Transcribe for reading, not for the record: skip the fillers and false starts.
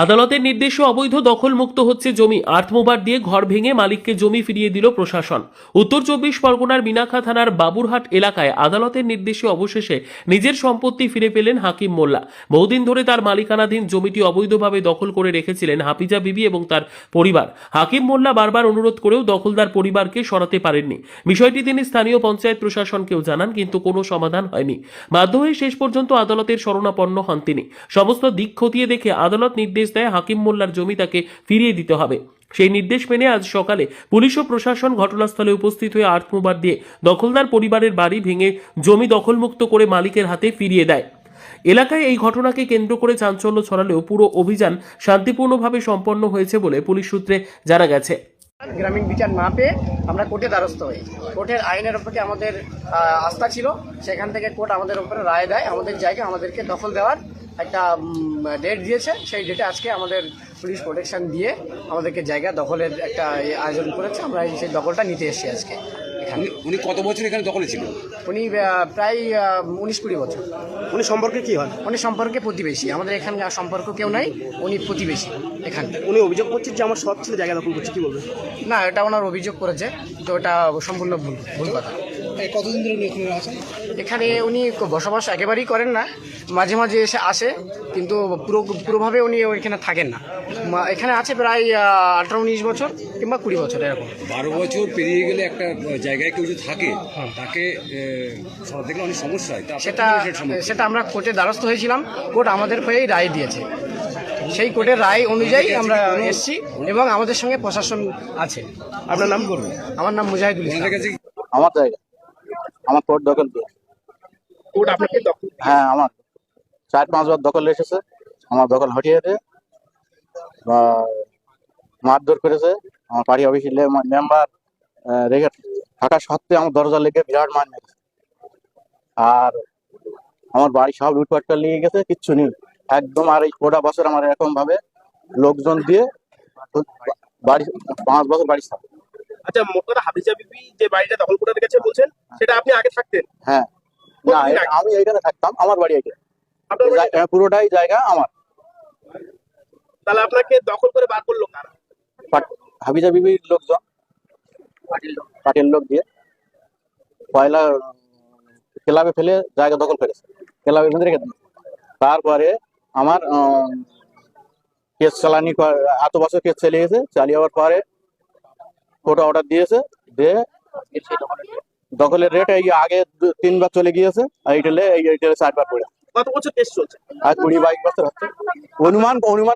আদালতের নির্দেশে অবৈধ দখলমুক্ত হচ্ছে জমি। আর্থমোবার দিয়ে ঘর ভেঙে মালিককে জমি ফিরিয়ে দিল প্রশাসন। উত্তর 24 পরগনার মিনাখা থানার বাবুরহাট এলাকায় আদালতের নির্দেশে অবশেষে নিজের সম্পত্তি ফিরে পেলেন হাকিম মোল্লা। বহুদিন ধরে তার মালিকানাধীন জমিটি অবৈধভাবে দখল করে রেখেছিলেন হাফিজা বিবি এবং তার পরিবার। হাকিম মোল্লা বারবার অনুরোধ করেও দখলদার পরিবারকে সরাতে পারেননি। বিষয়টি তিনি স্থানীয় পঞ্চায়েত প্রশাসনকেও জানান, কিন্তু কোনো সমাধান হয়নি। বাধ্য হয়ে শেষ পর্যন্ত আদালতের শরণাপন্ন হন তিনি। সমস্ত দিক খতিয়ে দেখে আদালত নির্দেশ দেয় হাকিম মোল্লার জমি তাকে ফিরিয়ে দিতে হবে। সেই নির্দেশ মেনে আজ সকালে পুলিশ ও প্রশাসন ঘটনাস্থলে উপস্থিত হয়ে আর্থমোবার দিয়ে দখলদার পরিবারের বাড়ি ভেঙে জমি দখলমুক্ত করে মালিকের হাতে ফিরিয়ে দেয়। এলাকায় এই ঘটনাকে কেন্দ্র করে চাঞ্চল্য ছড়ালেও পুরো অভিযান শান্তিপূর্ণভাবে সম্পন্ন হয়েছে বলে পুলিশ সূত্রে জানা গেছে। গ্রামীণ বিচার না পেয়ে আমরা কোর্টে দ্বারস্থ হই। কোর্টের আইনের উপরে আমাদের আস্থা ছিল, সেখান থেকে কোর্ট আমাদের উপরে রায় দেয়। আমাদের জায়গা আমাদেরকে দখল দেওয়ার একটা ডেট দিয়েছে। সেই ডেটে আজকে আমাদের পুলিশ প্রোটেকশন দিয়ে আমাদেরকে জায়গা দখলের একটা আয়োজন করেছে। আমরা সেই দখলটা নিতে এসেছি আজকে এখানে। উনি কত বছর এখানে দখলে ছিল? উনি প্রায় 19-20 বছর। উনি সম্পর্কে কি হন? উনি সম্পর্কে প্রতিবেশী, আমাদের এখানকার সম্পর্ক কেউ নাই, উনি প্রতিবেশী এখানে। উনি অভিযোগ করছেন যে আমার সৎ ছেলে জায়গা দখল করছে, কি বলবেন? না, এটা ওনার অভিযোগ করেছে, তো এটা সম্পূর্ণ ভুল কথা। কতদিন ধরে উনি এখানে আছেন? এখানে উনি বসবাস একেবারেই করেন না, মাঝে মাঝে এসে আসে, কিন্তু পুরোভাবে উনি ওইখানে থাকেন না। এখানে আছে প্রায় 18-19 বছর কিংবা 20 বছর এরকম। 12 বছর পেরিয়ে গেলে একটা জায়গায় কেউ যদি থাকে তাকে সরাতে গেলে অনেক সমস্যা হয়। সেটা আমরা কোর্টে দ্বারস্থ হয়েছিলাম, কোর্ট আমাদের হয়েই রায় দিয়েছে। সেই কোর্টের রায় অনুযায়ী আমরা এসেছি এবং আমাদের সঙ্গে প্রশাসন আছে। আপনার নাম করবেন? আমার নাম মুজাহিদুল ইসলাম। আমার জায়গা, আমার কোর্ট দখল দিয়ে। কোর্ট আপনাকে দখল? হ্যাঁ, আমার 4-5 বার দখল এসেছে, আমার দখল হটিয়ে দিয়ে বা মারধর করেছে। আমার পার্টি অফিসের মেম্বার রেখে থাকা সত্ত্বে আমার দরজা লেগে বিরাট মার মেরেছে। আর আমার বাড়ি সব লুটপাটটা লেগে গেছে, কিচ্ছু নেই একদম। আর এই গোটা বছর আমার এরকম ভাবে লোকজন দিয়ে বাড়ি 5 বছর বাড়ি থাকে। আচ্ছা, মোট কথা হাফিজা বিবি যে বাড়িটা দখল করে রেখেছে বলছেন, সেটা আপনি আগে থাকতেন? হ্যাঁ, না আমি এইখানে থাকতাম, আমার বাড়ি এইটা, আপনার বাড়ি? পুরোটাই জায়গা আমার। তাহলে আপনাকে দখল করে বার করলো কারা? হাফিজা বিবির লোকজন, পার্টির লোক দিয়ে পয়লা ক্লাবে ফেলে জায়গা দখল করেছে, ক্লাবের মধ্যে রেখে দিয়েছে। তারপরে আমার কেস চালানি, এত বছর কেস চালিয়ে গেছে, চালিয়ে যাওয়ার পরে কোর্ট অর্ডার দিয়েছে, দিয়ে দখলের রেট এই আগে 3 বার চলে গিয়েছে, আর এই 4 বার পড়ে। কত বছর কেস চলছে? আর 20-22 বছর হচ্ছে। অনুমান